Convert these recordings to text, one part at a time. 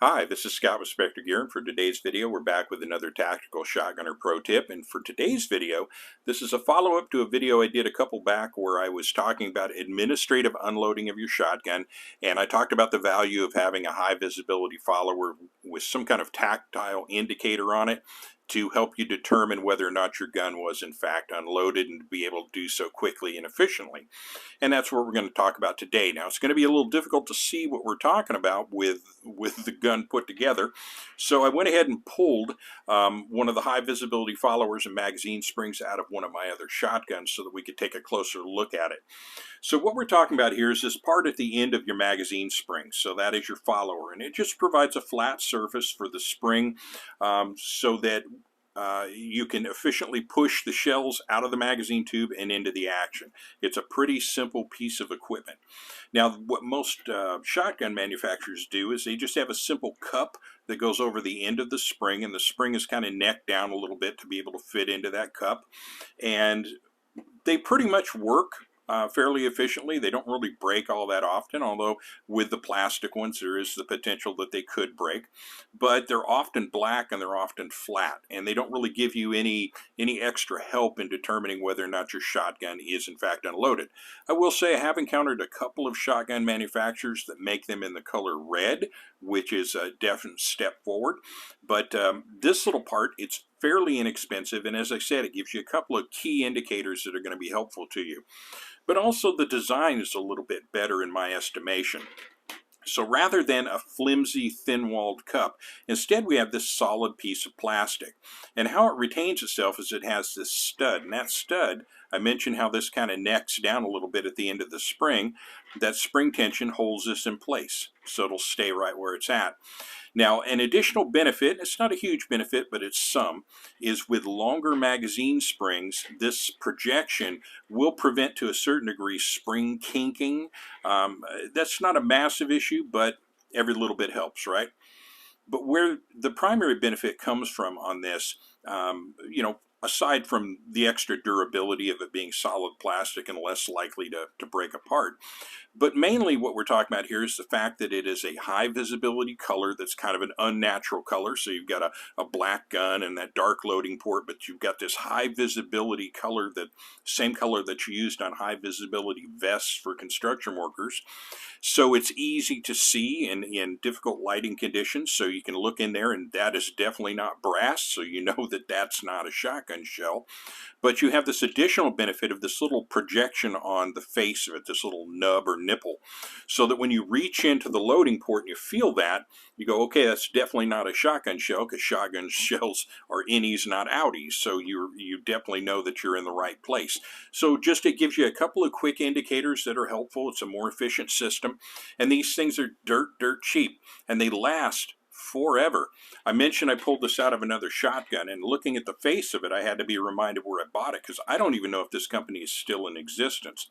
Hi, this is Scott with Spectre Gear, and for today's video, we're back with another tactical shotgunner pro tip. And for today's video, this is a follow-up to a video I did a couple back where I was talking about administrative unloading of your shotgun, and I talked about the value of having a high visibility follower with some kind of tactile indicator on it to help you determine whether or not your gun was in fact unloaded and to be able to do so quickly and efficiently. And that's what we're going to talk about today. Now, it's going to be a little difficult to see what we're talking about with the gun put together, so I went ahead and pulled one of the high visibility followers and magazine springs out of one of my other shotguns so that we could take a closer look at it. So what we're talking about here is this part at the end of your magazine spring. So that is your follower, and it just provides a flat surface for the spring so that you can efficiently push the shells out of the magazine tube and into the action. It's a pretty simple piece of equipment. Now, what most shotgun manufacturers do is they just have a simple cup that goes over the end of the spring, and the spring is kind of necked down a little bit to be able to fit into that cup. And they pretty much work fairly efficiently. They don't really break all that often, although with the plastic ones there is the potential that they could break. But they're often black and they're often flat, and they don't really give you any extra help in determining whether or not your shotgun is in fact unloaded. I will say I have encountered a couple of shotgun manufacturers that make them in the color red, which is a definite step forward. But this little part, it's fairly inexpensive, and as I said, it gives you a couple of key indicators that are going to be helpful to you. But also the design is a little bit better in my estimation. So rather than a flimsy, thin-walled cup, instead we have this solid piece of plastic. And how it retains itself is it has this stud. And that stud, I mentioned how this kind of necks down a little bit at the end of the spring. That spring tension holds this in place, so it'll stay right where it's at. Now, an additional benefit, it's not a huge benefit, but it's some, is with longer magazine springs, this projection will prevent to a certain degree spring kinking. That's not a massive issue, but every little bit helps, right? But where the primary benefit comes from on this, aside from the extra durability of it being solid plastic and less likely to break apart, but mainly what we're talking about here is the fact that it is a high visibility color that's kind of an unnatural color. So you've got a black gun and that dark loading port, but you've got this high visibility color, that same color that you used on high visibility vests for construction workers. So it's easy to see in difficult lighting conditions. So you can look in there, and that is definitely not brass. So you know that that's not a shotgun shell. But you have this additional benefit of this little projection on the face of it, this little nub or nipple, so that when you reach into the loading port and you feel that, you go, okay, that's definitely not a shotgun shell, because shotgun shells are innies, not outies. So you definitely know that you're in the right place. So just it gives you a couple of quick indicators that are helpful. It's a more efficient system, and these things are dirt cheap, and they last forever. I mentioned I pulled this out of another shotgun, and looking at the face of it, I had to be reminded where I bought it, because I don't even know if this company is still in existence.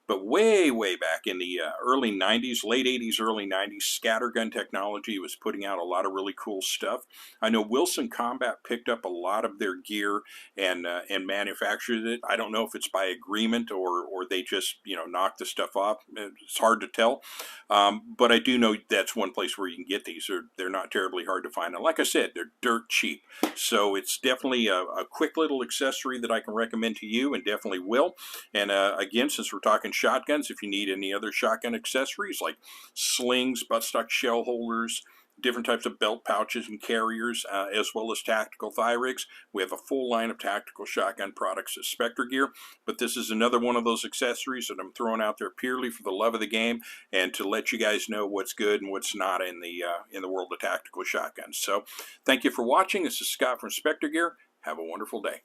But way back in the early 90s, late 80s, early 90s, scattergun technology was putting out a lot of really cool stuff. I know Wilson Combat picked up a lot of their gear and manufactured it. I don't know if it's by agreement or they just knock the stuff off. It's hard to tell. But I do know that's one place where you can get these. They're not terribly hard to find. And like I said, they're dirt cheap. So it's definitely a quick little accessory that I can recommend to you, and definitely will. And again, since we're talking shotguns, if you need any other shotgun accessories like slings, buttstock shell holders, different types of belt pouches and carriers, as well as tactical thigh rigs, we have a full line of tactical shotgun products at Spectre Gear. But this is another one of those accessories that I'm throwing out there purely for the love of the game and to let you guys know what's good and what's not in the world of tactical shotguns. So thank you for watching. This is Scott from Spectre Gear. Have a wonderful day.